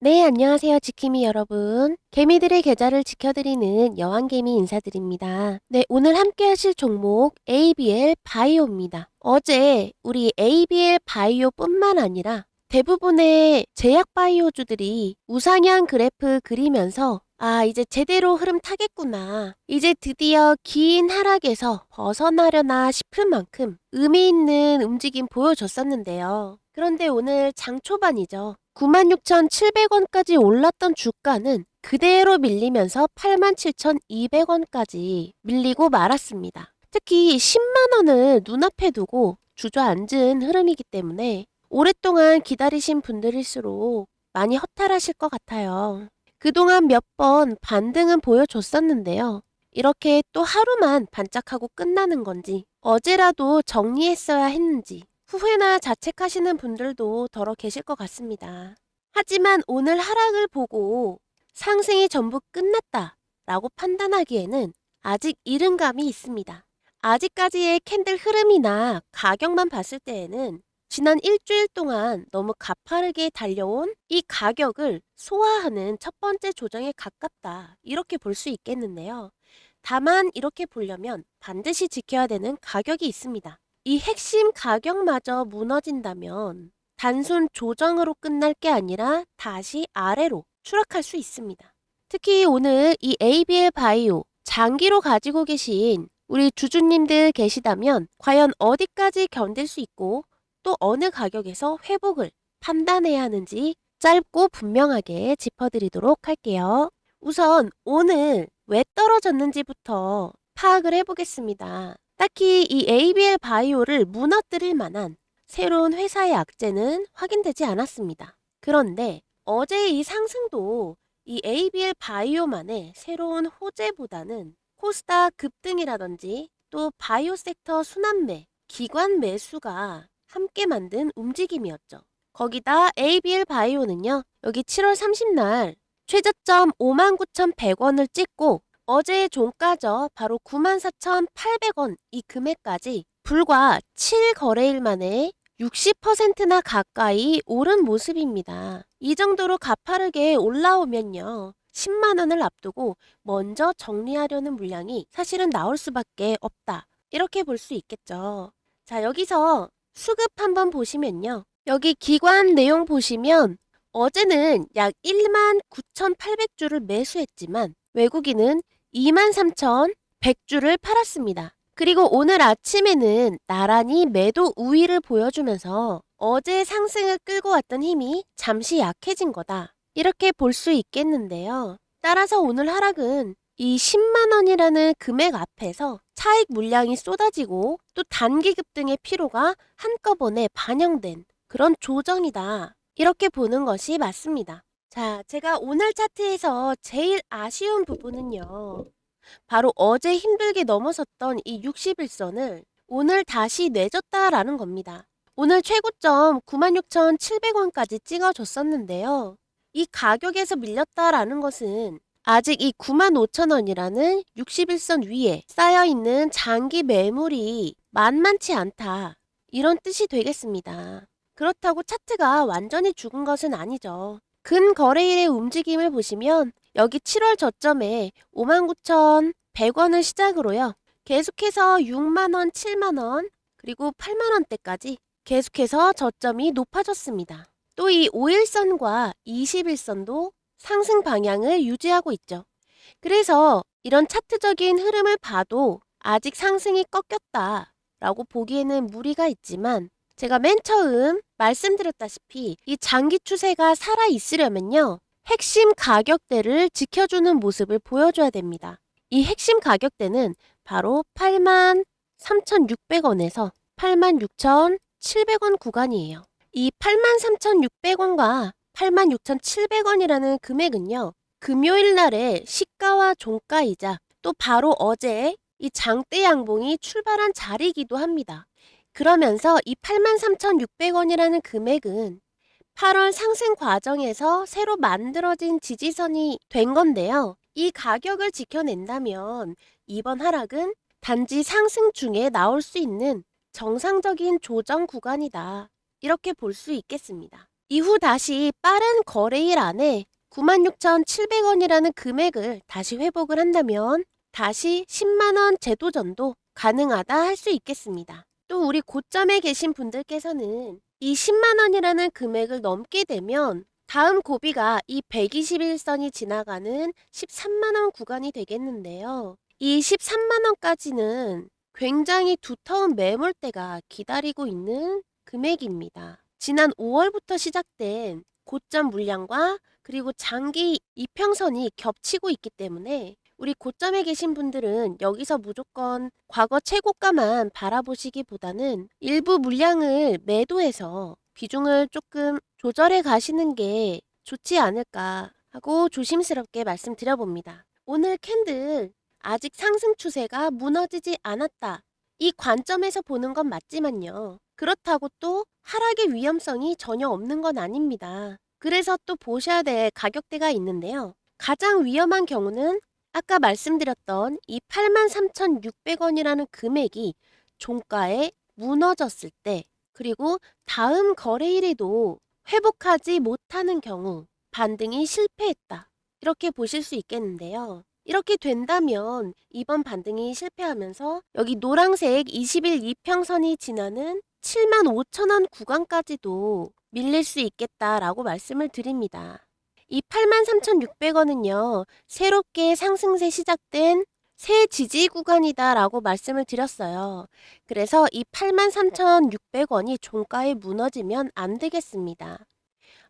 네, 안녕하세요, 지킴이 여러분. 개미들의 계좌를 지켜드리는 여왕개미 인사드립니다. 네, 오늘 함께 하실 종목 ABL 바이오입니다. 어제 우리 ABL 바이오뿐만 아니라 대부분의 제약 바이오주들이 우상향 그래프 그리면서 이제 제대로 흐름 타겠구나. 이제 드디어 긴 하락에서 벗어나려나 싶을 만큼 의미 있는 움직임 보여줬었는데요. 그런데 오늘 장 초반이죠. 96,700원까지 올랐던 주가는 그대로 밀리면서 87,200원까지 밀리고 말았습니다. 특히 10만 원을 눈앞에 두고 주저앉은 흐름이기 때문에 오랫동안 기다리신 분들일수록 많이 허탈하실 것 같아요. 그동안 몇 번 반등은 보여줬었는데요. 이렇게 또 하루만 반짝하고 끝나는 건지 어제라도 정리했어야 했는지 후회나 자책하시는 분들도 더러 계실 것 같습니다. 하지만 오늘 하락을 보고 상승이 전부 끝났다 라고 판단하기에는 아직 이른 감이 있습니다. 아직까지의 캔들 흐름이나 가격만 봤을 때에는 지난 일주일 동안 너무 가파르게 달려온 이 가격을 소화하는 첫 번째 조정에 가깝다 이렇게 볼 수 있겠는데요. 다만 이렇게 보려면 반드시 지켜야 되는 가격이 있습니다. 이 핵심 가격마저 무너진다면 단순 조정으로 끝날 게 아니라 다시 아래로 추락할 수 있습니다. 특히 오늘 이 ABL 바이오 장기로 가지고 계신 우리 주주님들 계시다면 과연 어디까지 견딜 수 있고 또 어느 가격에서 회복을 판단해야 하는지 짧고 분명하게 짚어드리도록 할게요. 우선 오늘 왜 떨어졌는지부터 파악을 해보겠습니다. 딱히 이 ABL 바이오를 무너뜨릴 만한 새로운 회사의 악재는 확인되지 않았습니다. 그런데 어제 이 상승도 이 ABL 바이오만의 새로운 호재보다는 코스닥 급등이라든지 또 바이오 섹터 순환매, 기관 매수가 함께 만든 움직임이었죠. 거기다 ABL 바이오는요, 여기 7월 30날 최저점 59,100원을 찍고 어제의 종가죠. 바로 94,800원 이 금액까지 불과 7거래일 만에 60%나 가까이 오른 모습입니다. 이 정도로 가파르게 올라오면요. 10만 원을 앞두고 먼저 정리하려는 물량이 사실은 나올 수밖에 없다. 이렇게 볼 수 있겠죠. 자, 여기서 수급 한번 보시면요. 여기 기관 내용 보시면 어제는 약 19,800주를 매수했지만 외국인은 23,100주를 팔았습니다. 그리고 오늘 아침에는 나란히 매도 우위를 보여주면서 어제 상승을 끌고 왔던 힘이 잠시 약해진 거다. 이렇게 볼 수 있겠는데요. 따라서 오늘 하락은 이 10만 원이라는 금액 앞에서 차익 물량이 쏟아지고 또 단기 급등의 피로가 한꺼번에 반영된 그런 조정이다. 이렇게 보는 것이 맞습니다. 자, 제가 오늘 차트에서 제일 아쉬운 부분은요. 바로 어제 힘들게 넘어섰던 이 60일선을 오늘 다시 내줬다라는 겁니다. 오늘 최고점 96,700원까지 찍어줬었는데요. 이 가격에서 밀렸다라는 것은 아직 이 95,000원이라는 61선 위에 쌓여있는 장기 매물이 만만치 않다. 이런 뜻이 되겠습니다. 그렇다고 차트가 완전히 죽은 것은 아니죠. 근거래일의 움직임을 보시면 여기 7월 저점에 59,100원을 시작으로요. 계속해서 6만원, 7만원, 그리고 8만원대까지 계속해서 저점이 높아졌습니다. 또 이 5일선과 21선도 상승 방향을 유지하고 있죠. 그래서 이런 차트적인 흐름을 봐도 아직 상승이 꺾였다라고 보기에는 무리가 있지만 제가 맨 처음 말씀드렸다시피 이 장기 추세가 살아있으려면요. 핵심 가격대를 지켜주는 모습을 보여줘야 됩니다. 이 핵심 가격대는 바로 83,600원에서 86,700원 구간이에요. 이 83,600원과 86,700원이라는 금액은요. 금요일 날의 시가와 종가이자 또 바로 어제 이 장대 양봉이 출발한 자리이기도 합니다. 그러면서 이 83,600원이라는 금액은 8월 상승 과정에서 새로 만들어진 지지선이 된 건데요. 이 가격을 지켜낸다면 이번 하락은 단지 상승 중에 나올 수 있는 정상적인 조정 구간이다. 이렇게 볼 수 있겠습니다. 이후 다시 빠른 거래일 안에 96,700원이라는 금액을 다시 회복을 한다면 다시 10만원 재도전도 가능하다 할 수 있겠습니다. 또 우리 고점에 계신 분들께서는 이 10만원이라는 금액을 넘게 되면 다음 고비가 이 121선이 지나가는 13만원 구간이 되겠는데요. 이 13만원까지는 굉장히 두터운 매물대가 기다리고 있는 금액입니다. 지난 5월부터 시작된 고점 물량과 그리고 장기 이평선이 겹치고 있기 때문에 우리 고점에 계신 분들은 여기서 무조건 과거 최고가만 바라보시기보다는 일부 물량을 매도해서 비중을 조금 조절해 가시는 게 좋지 않을까 하고 조심스럽게 말씀드려봅니다. 오늘 캔들 아직 상승 추세가 무너지지 않았다. 이 관점에서 보는 건 맞지만요. 그렇다고 또 하락의 위험성이 전혀 없는 건 아닙니다. 그래서 또 보셔야 될 가격대가 있는데요. 가장 위험한 경우는 아까 말씀드렸던 이 83,600원이라는 금액이 종가에 무너졌을 때, 그리고 다음 거래일에도 회복하지 못하는 경우 반등이 실패했다. 이렇게 보실 수 있겠는데요. 이렇게 된다면 이번 반등이 실패하면서 여기 노란색 20일 이평선이 지나는 75,000원 구간까지도 밀릴 수 있겠다라고 말씀을 드립니다. 이 83,600원은요. 새롭게 상승세 시작된 새 지지 구간이다라고 말씀을 드렸어요. 그래서 이 83,600원이 종가에 무너지면 안 되겠습니다.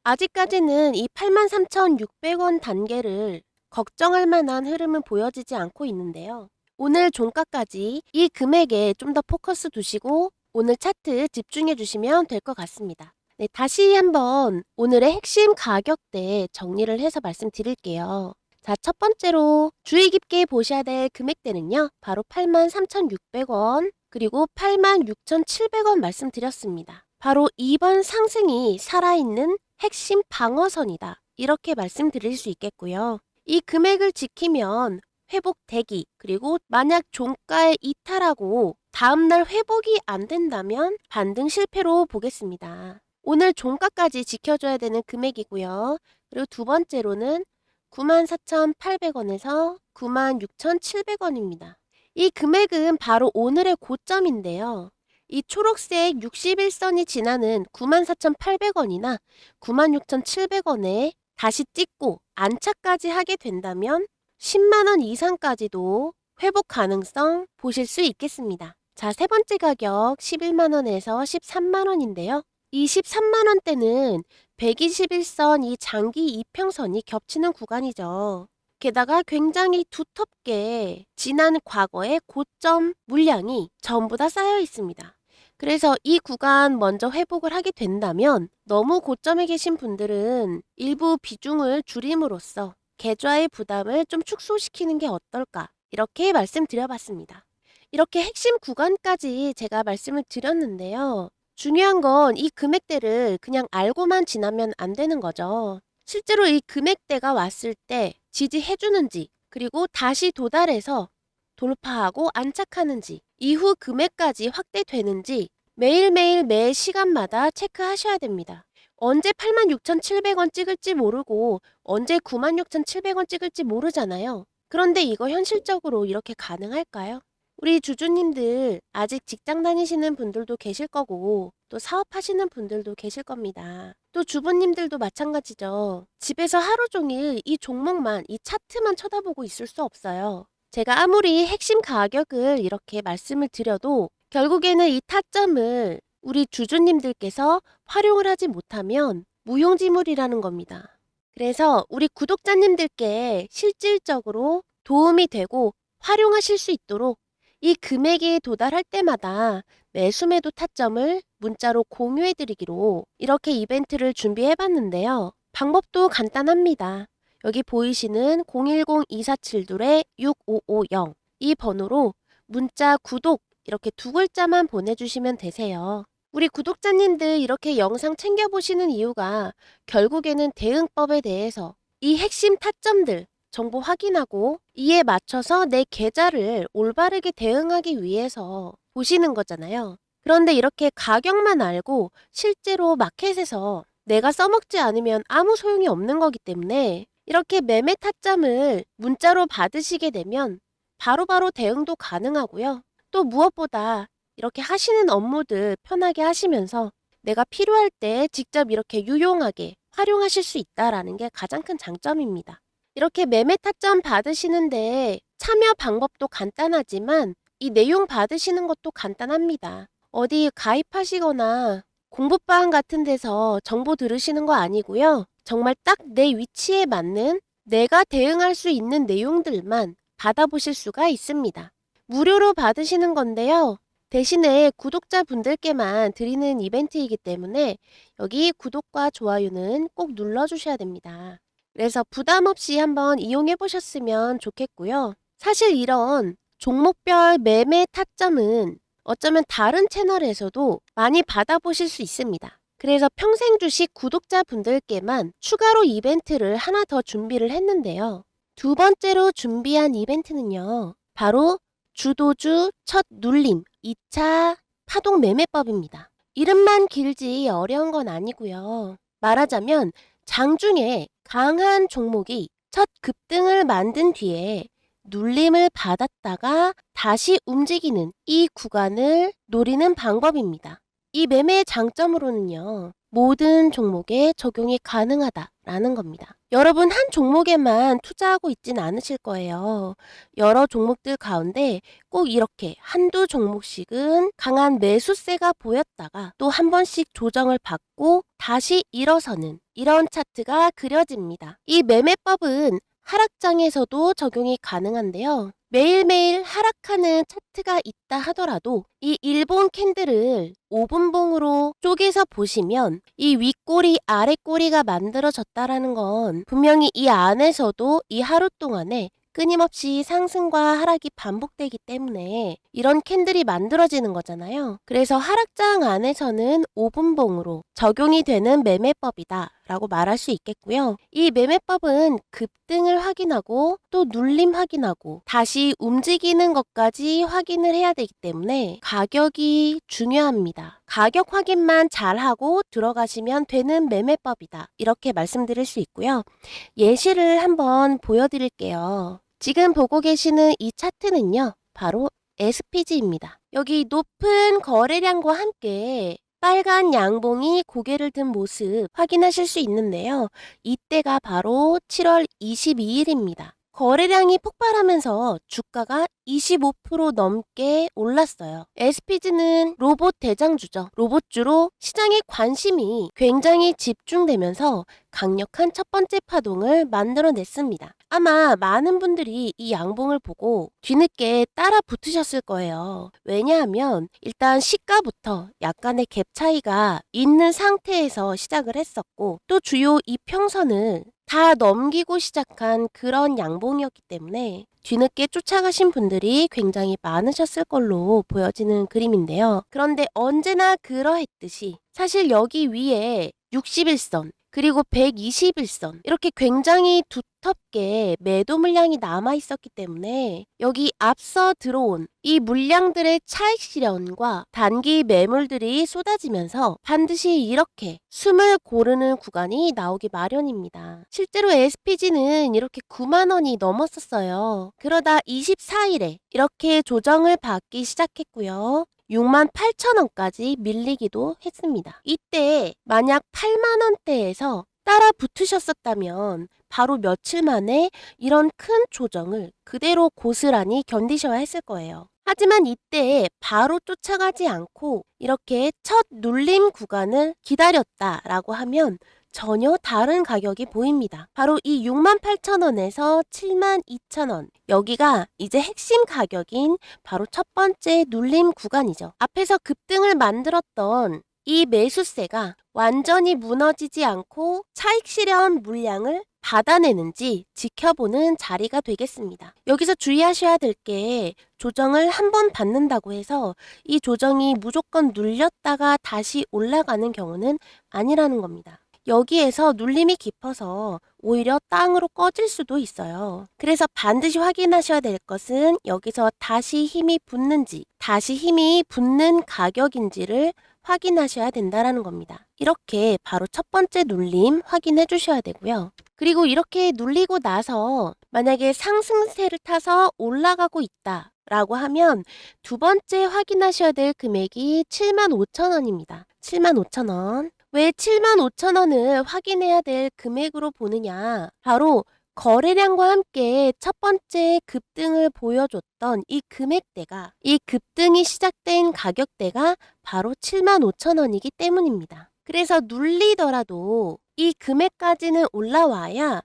아직까지는 이 83,600원 단계를 걱정할 만한 흐름은 보여지지 않고 있는데요. 오늘 종가까지 이 금액에 좀 더 포커스 두시고 오늘 차트 집중해 주시면 될 것 같습니다. 네, 다시 한번 오늘의 핵심 가격대 정리를 해서 말씀드릴게요. 자, 첫 번째로 주의 깊게 보셔야 될 금액대는요. 바로 83,600원 그리고 86,700원 말씀드렸습니다. 바로 이번 상승이 살아있는 핵심 방어선이다. 이렇게 말씀드릴 수 있겠고요. 이 금액을 지키면 회복 대기, 그리고 만약 종가에 이탈하고 다음날 회복이 안 된다면 반등 실패로 보겠습니다. 오늘 종가까지 지켜줘야 되는 금액이고요. 그리고 두 번째로는 94,800원에서 96,700원입니다. 이 금액은 바로 오늘의 고점인데요. 이 초록색 61선이 지나는 94,800원이나 96,700원에 다시 찍고 안착까지 하게 된다면 10만원 이상까지도 회복 가능성 보실 수 있겠습니다. 자, 세 번째 가격 11만원에서 13만원인데요. 이 13만원대는 121선 이 장기 이평선이 겹치는 구간이죠. 게다가 굉장히 두텁게 지난 과거의 고점 물량이 전부 다 쌓여 있습니다. 그래서 이 구간 먼저 회복을 하게 된다면 너무 고점에 계신 분들은 일부 비중을 줄임으로써 계좌의 부담을 좀 축소시키는 게 어떨까 이렇게 말씀드려봤습니다. 이렇게 핵심 구간까지 제가 말씀을 드렸는데요. 중요한 건 이 금액대를 그냥 알고만 지나면 안 되는 거죠. 실제로 이 금액대가 왔을 때 지지해주는지, 그리고 다시 도달해서 돌파하고 안착하는지, 이후 금액까지 확대되는지 매일매일 매 시간마다 체크하셔야 됩니다. 언제 86,700원 찍을지 모르고 언제 96,700원 찍을지 모르잖아요. 그런데 이거 현실적으로 이렇게 가능할까요? 우리 주주님들 아직 직장 다니시는 분들도 계실 거고 또 사업하시는 분들도 계실 겁니다. 또 주부님들도 마찬가지죠. 집에서 하루 종일 이 종목만, 이 차트만 쳐다보고 있을 수 없어요. 제가 아무리 핵심 가격을 이렇게 말씀을 드려도 결국에는 이 타점을 우리 주주님들께서 활용을 하지 못하면 무용지물이라는 겁니다. 그래서 우리 구독자님들께 실질적으로 도움이 되고 활용하실 수 있도록 이 금액이 도달할 때마다 매수매도 타점을 문자로 공유해 드리기로 이렇게 이벤트를 준비해 봤는데요. 방법도 간단합니다. 여기 보이시는 010-247-6550 이 번호로 문자 구독 이렇게 두 글자만 보내주시면 되세요. 우리 구독자님들 이렇게 영상 챙겨보시는 이유가 결국에는 대응법에 대해서 이 핵심 타점들 정보 확인하고 이에 맞춰서 내 계좌를 올바르게 대응하기 위해서 보시는 거잖아요. 그런데 이렇게 가격만 알고 실제로 마켓에서 내가 써먹지 않으면 아무 소용이 없는 거기 때문에 이렇게 매매 타점을 문자로 받으시게 되면 바로바로 대응도 가능하고요. 또 무엇보다 이렇게 하시는 업무들 편하게 하시면서 내가 필요할 때 직접 이렇게 유용하게 활용하실 수 있다라는 게 가장 큰 장점입니다. 이렇게 매매 타점 받으시는데 참여 방법도 간단하지만 이 내용 받으시는 것도 간단합니다. 어디 가입하시거나 공부방 같은 데서 정보 들으시는 거 아니고요. 정말 딱 내 위치에 맞는 내가 대응할 수 있는 내용들만 받아보실 수가 있습니다. 무료로 받으시는 건데요. 대신에 구독자분들께만 드리는 이벤트이기 때문에 여기 구독과 좋아요는 꼭 눌러주셔야 됩니다. 그래서 부담 없이 한번 이용해 보셨으면 좋겠고요. 사실 이런 종목별 매매 타점은 어쩌면 다른 채널에서도 많이 받아보실 수 있습니다. 그래서 평생 주식 구독자분들께만 추가로 이벤트를 하나 더 준비를 했는데요. 두 번째로 준비한 이벤트는요. 바로 주도주 첫 눌림 2차 파동 매매법입니다. 이름만 길지 어려운 건 아니고요. 말하자면 장중에 강한 종목이 첫 급등을 만든 뒤에 눌림을 받았다가 다시 움직이는 이 구간을 노리는 방법입니다. 이 매매의 장점으로는요. 모든 종목에 적용이 가능하다라는 겁니다. 여러분 한 종목에만 투자하고 있진 않으실 거예요. 여러 종목들 가운데 꼭 이렇게 한두 종목씩은 강한 매수세가 보였다가 또 한 번씩 조정을 받고 다시 일어서는 이런 차트가 그려집니다. 이 매매법은 하락장에서도 적용이 가능한데요. 매일매일 하락하는 차트가 있다 하더라도 이 일본 캔들을 5분봉으로 쪼개서 보시면 이 윗꼬리 아랫꼬리가 만들어졌다라는 건 분명히 이 안에서도 이 하루 동안에 끊임없이 상승과 하락이 반복되기 때문에 이런 캔들이 만들어지는 거잖아요. 그래서 하락장 안에서는 5분봉으로 적용이 되는 매매법이다 라고 말할 수 있겠고요. 이 매매법은 급등을 확인하고 또 눌림 확인하고 다시 움직이는 것까지 확인을 해야 되기 때문에 가격이 중요합니다. 가격 확인만 잘하고 들어가시면 되는 매매법이다. 이렇게 말씀드릴 수 있고요. 예시를 한번 보여드릴게요. 지금 보고 계시는 이 차트는요. 바로 SPG입니다. 여기 높은 거래량과 함께 빨간 양봉이 고개를 든 모습 확인하실 수 있는데요. 이때가 바로 7월 22일입니다. 거래량이 폭발하면서 주가가 25% 넘게 올랐어요. SPG는 로봇 대장주죠. 로봇주로 시장의 관심이 굉장히 집중되면서 강력한 첫 번째 파동을 만들어냈습니다. 아마 많은 분들이 이 양봉을 보고 뒤늦게 따라 붙으셨을 거예요. 왜냐하면 일단 시가부터 약간의 갭 차이가 있는 상태에서 시작을 했었고 또 주요 이평선을 다 넘기고 시작한 그런 양봉이었기 때문에 뒤늦게 쫓아가신 분들이 굉장히 많으셨을 걸로 보여지는 그림인데요. 그런데 언제나 그러했듯이 사실 여기 위에 61선 그리고 121선 이렇게 굉장히 두텁게 매도 물량이 남아 있었기 때문에 여기 앞서 들어온 이 물량들의 차익 실현과 단기 매물들이 쏟아지면서 반드시 이렇게 숨을 고르는 구간이 나오기 마련입니다. 실제로 SPG는 이렇게 9만 원이 넘었었어요. 그러다 24일에 이렇게 조정을 받기 시작했고요. 6만 8천 원까지 밀리기도 했습니다. 이때 만약 8만 원대에서 따라 붙으셨었다면 바로 며칠 만에 이런 큰 조정을 그대로 고스란히 견디셔야 했을 거예요. 하지만 이때 바로 쫓아가지 않고 이렇게 첫 눌림 구간을 기다렸다라고 하면 전혀 다른 가격이 보입니다. 바로 이 6만 8천 원에서 7만 2천 원 여기가 이제 핵심 가격인 바로 첫 번째 눌림 구간이죠. 앞에서 급등을 만들었던 이 매수세가 완전히 무너지지 않고 차익 실현 물량을 받아내는지 지켜보는 자리가 되겠습니다. 여기서 주의하셔야 될 게 조정을 한 번 받는다고 해서 이 조정이 무조건 눌렸다가 다시 올라가는 경우는 아니라는 겁니다. 여기에서 눌림이 깊어서 오히려 땅으로 꺼질 수도 있어요. 그래서 반드시 확인하셔야 될 것은 여기서 다시 힘이 붙는지, 다시 힘이 붙는 가격인지를 확인하셔야 된다라는 겁니다. 이렇게 바로 첫 번째 눌림 확인해 주셔야 되고요. 그리고 이렇게 눌리고 나서 만약에 상승세를 타서 올라가고 있다 라고 하면 두 번째 확인하셔야 될 금액이 75,000원입니다. 75,000원. 왜 75,000원을 확인해야 될 금액으로 보느냐? 바로 거래량과 함께 첫 번째 급등을 보여줬던 이 금액대가, 이 급등이 시작된 가격대가 바로 75,000원이기 때문입니다. 그래서 눌리더라도 이 금액까지는 올라와야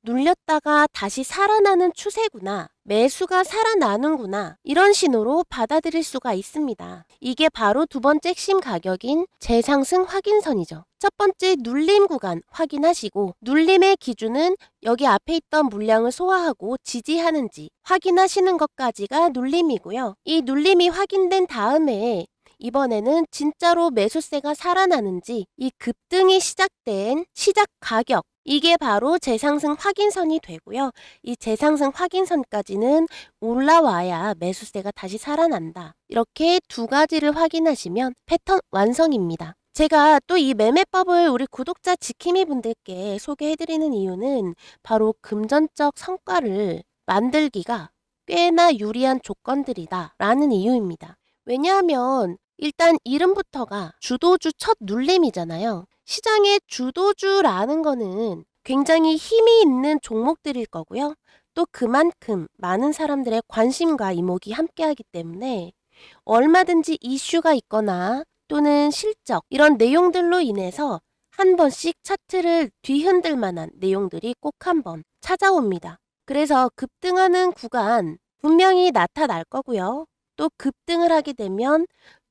눌렸다가 다시 살아나는 추세구나, 매수가 살아나는구나, 이런 신호로 받아들일 수가 있습니다. 이게 바로 두 번째 핵심 가격인 재상승 확인선이죠. 첫 번째 눌림 구간 확인하시고, 눌림의 기준은 여기 앞에 있던 물량을 소화하고 지지하는지 확인하시는 것까지가 눌림이고요. 이 눌림이 확인된 다음에 이번에는 진짜로 매수세가 살아나는지, 이 급등이 시작된 시작 가격, 이게 바로 재상승 확인선이 되고요. 이 재상승 확인선까지는 올라와야 매수세가 다시 살아난다. 이렇게 두 가지를 확인하시면 패턴 완성입니다. 제가 또 이 매매법을 우리 구독자 지킴이 분들께 소개해드리는 이유는 바로 금전적 성과를 만들기가 꽤나 유리한 조건들이다 라는 이유입니다. 왜냐하면 일단 이름부터가 주도주 첫 눌림이잖아요. 시장의 주도주라는 거는 굉장히 힘이 있는 종목들일 거고요. 또 그만큼 많은 사람들의 관심과 이목이 함께하기 때문에 얼마든지 이슈가 있거나 또는 실적, 이런 내용들로 인해서 한 번씩 차트를 뒤흔들 만한 내용들이 꼭 한 번 찾아옵니다. 그래서 급등하는 구간 분명히 나타날 거고요. 또 급등을 하게 되면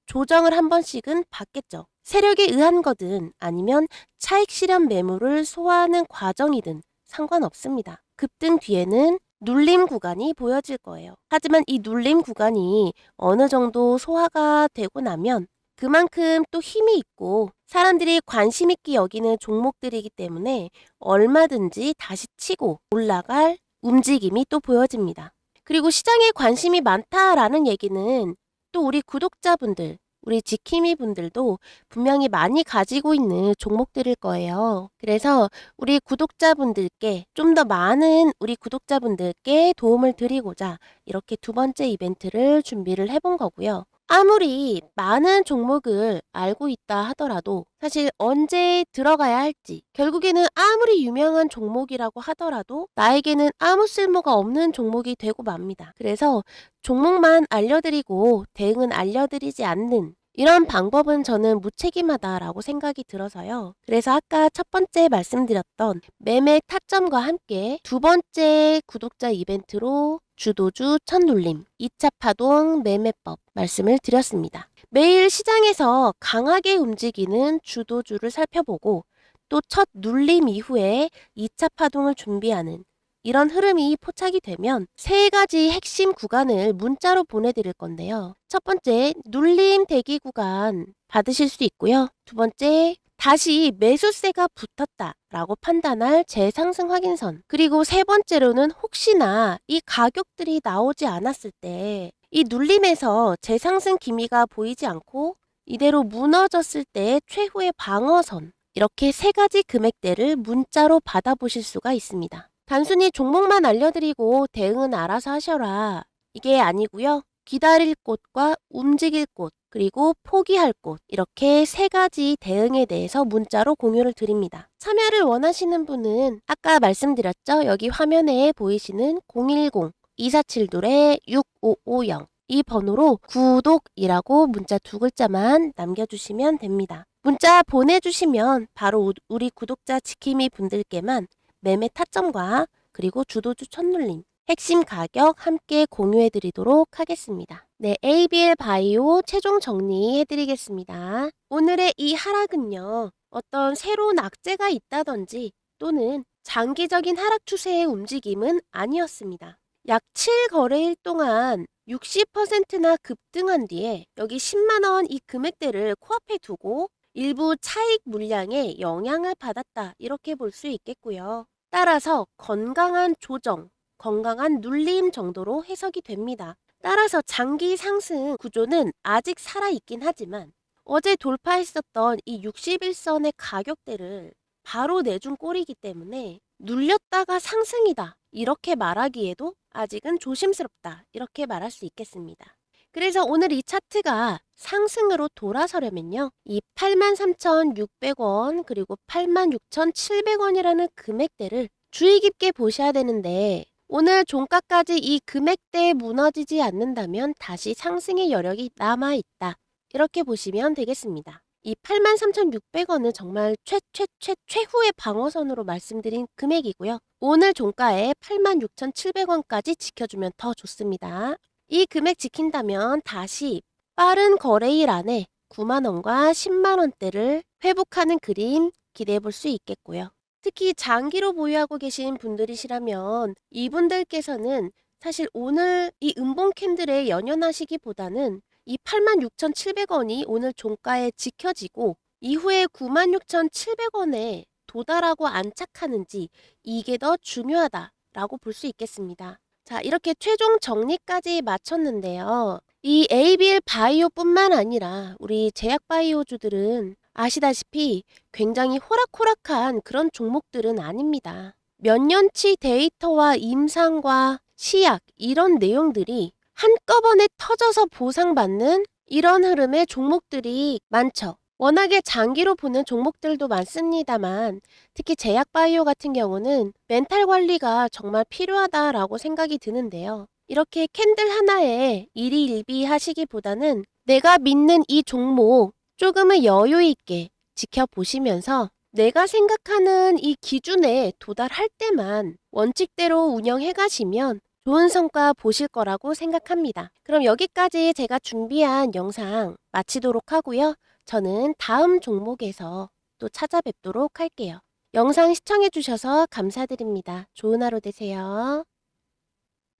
조정을 한 번씩은 받겠죠. 세력에 의한 거든 아니면 차익 실현 매물을 소화하는 과정이든 상관없습니다. 급등 뒤에는 눌림 구간이 보여질 거예요. 하지만 이 눌림 구간이 어느 정도 소화가 되고 나면 그만큼 또 힘이 있고 사람들이 관심 있게 여기는 종목들이기 때문에 얼마든지 다시 치고 올라갈 움직임이 또 보여집니다. 그리고 시장에 관심이 많다라는 얘기는 또 우리 구독자분들, 우리 지킴이 분들도 분명히 많이 가지고 있는 종목들일 거예요. 그래서 우리 구독자분들께, 좀 더 많은 우리 구독자분들께 도움을 드리고자 이렇게 두 번째 이벤트를 준비를 해본 거고요. 아무리 많은 종목을 알고 있다 하더라도 사실 언제 들어가야 할지, 결국에는 아무리 유명한 종목이라고 하더라도 나에게는 아무 쓸모가 없는 종목이 되고 맙니다. 그래서 종목만 알려드리고 대응은 알려드리지 않는 이런 방법은 저는 무책임하다라고 생각이 들어서요. 그래서 아까 첫 번째 말씀드렸던 매매 타점과 함께 두 번째 구독자 이벤트로 주도주 첫 눌림, 2차 파동 매매법 말씀을 드렸습니다. 매일 시장에서 강하게 움직이는 주도주를 살펴보고 또 첫 눌림 이후에 2차 파동을 준비하는 이런 흐름이 포착이 되면 세 가지 핵심 구간을 문자로 보내드릴 건데요. 첫 번째, 눌림 대기 구간 받으실 수 있고요. 두 번째, 다시 매수세가 붙었다라고 판단할 재상승 확인선. 그리고 세 번째로는 혹시나 이 가격들이 나오지 않았을 때 이 눌림에서 재상승 기미가 보이지 않고 이대로 무너졌을 때 최후의 방어선. 이렇게 세 가지 금액대를 문자로 받아보실 수가 있습니다. 단순히 종목만 알려드리고 대응은 알아서 하셔라. 이게 아니고요. 기다릴 곳과 움직일 곳, 그리고 포기할 곳, 이렇게 세 가지 대응에 대해서 문자로 공유를 드립니다. 참여를 원하시는 분은 아까 말씀드렸죠? 여기 화면에 보이시는 010-247-6550 이 번호로 구독이라고 문자 두 글자만 남겨주시면 됩니다. 문자 보내주시면 바로 우리 구독자 지킴이 분들께만 매매 타점과 그리고 주도주 첫눌림, 핵심 가격 함께 공유해 드리도록 하겠습니다. 네, ABL 바이오 최종 정리해 드리겠습니다. 오늘의 이 하락은요, 어떤 새로운 악재가 있다든지 또는 장기적인 하락 추세의 움직임은 아니었습니다. 약 7거래일 동안 60%나 급등한 뒤에 여기 10만원 이 금액대를 코앞에 두고 일부 차익 물량에 영향을 받았다, 이렇게 볼 수 있겠고요. 따라서 건강한 조정, 건강한 눌림 정도로 해석이 됩니다. 따라서 장기 상승 구조는 아직 살아있긴 하지만 어제 돌파했었던 이 61선의 가격대를 바로 내준 꼴이기 때문에 눌렸다가 상승이다 이렇게 말하기에도 아직은 조심스럽다 이렇게 말할 수 있겠습니다. 그래서 오늘 이 차트가 상승으로 돌아서려면요. 이 83,600원 그리고 86,700원이라는 금액대를 주의 깊게 보셔야 되는데 오늘 종가까지 이 금액대에 무너지지 않는다면 다시 상승의 여력이 남아있다. 이렇게 보시면 되겠습니다. 이 83,600원은 정말 최후의 방어선으로 말씀드린 금액이고요. 오늘 종가에 86,700원까지 지켜주면 더 좋습니다. 이 금액 지킨다면 다시 빠른 거래일 안에 9만원과 10만원대를 회복하는 그림 기대해 볼 수 있겠고요. 특히 장기로 보유하고 계신 분들이시라면 이분들께서는 사실 오늘 이 음봉 캔들에 연연하시기보다는 이 86,700원이 오늘 종가에 지켜지고 이후에 96,700원에 도달하고 안착하는지 이게 더 중요하다라고 볼 수 있겠습니다. 자, 이렇게 최종 정리까지 마쳤는데요. 이 ABL 바이오뿐만 아니라 우리 제약 바이오주들은 아시다시피 굉장히 호락호락한 그런 종목들은 아닙니다. 몇 년치 데이터와 임상과 시약 이런 내용들이 한꺼번에 터져서 보상받는 이런 흐름의 종목들이 많죠. 워낙에 장기로 보는 종목들도 많습니다만 특히 제약바이오 같은 경우는 멘탈 관리가 정말 필요하다라고 생각이 드는데요. 이렇게 캔들 하나에 일희일비 하시기보다는 내가 믿는 이 종목 조금은 여유 있게 지켜보시면서 내가 생각하는 이 기준에 도달할 때만 원칙대로 운영해 가시면 좋은 성과 보실 거라고 생각합니다. 그럼 여기까지 제가 준비한 영상 마치도록 하고요. 저는 다음 종목에서 또 찾아뵙도록 할게요. 영상 시청해 주셔서 감사드립니다. 좋은 하루 되세요.